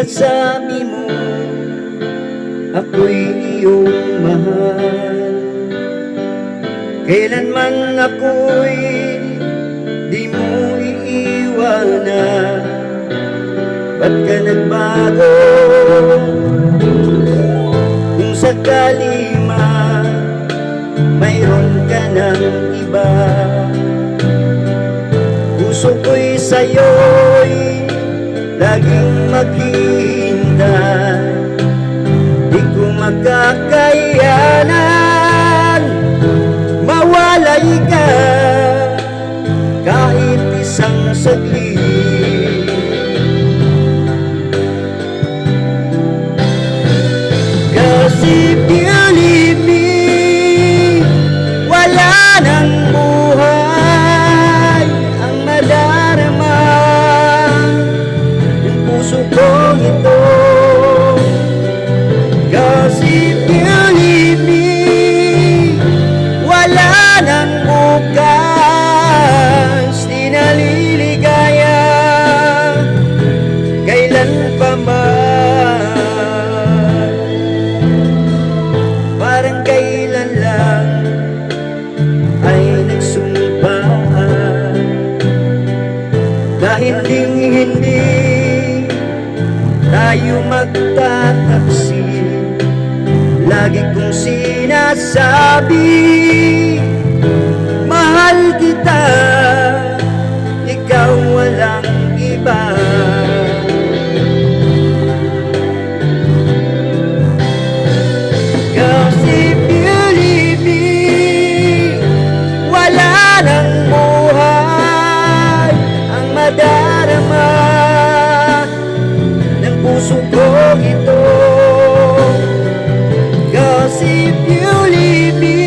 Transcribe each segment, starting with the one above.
masabi mo ako'y iyong mahal. Kailanman ako'y di mo iiwanan. Ba't ka nagbago? Kung sakali mayroon ka ng iba, puso ko'y sa'yo'y laging maghihintay. Di ko makakayanan mawalay ka kahit isang saglit. Kasi believe me, wala nang buhay ang madarama ng puso kong ito. Kasi believe me, wala nang bukas, di naliligaya kailan pa man. Parang kailan lang ay nagsumpaan na hindi tayo magtataksi. Lagi kong sinasabi, mahal kita, ikaw walang iba. Kasi believe me, wala nang buhay ang madarama ng puso kong ito. Kasi believe me,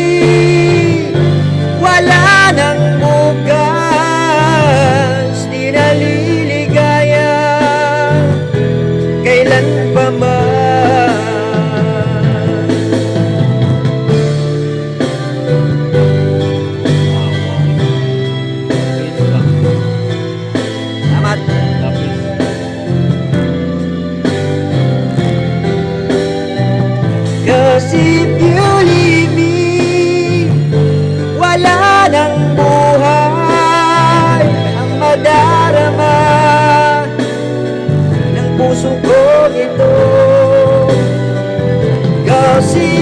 wala nang bukas, di naliligaya kailan pa man. Salamat. Kasi believe me, wala nang buhay ang madarama ng puso ko ito. Kasi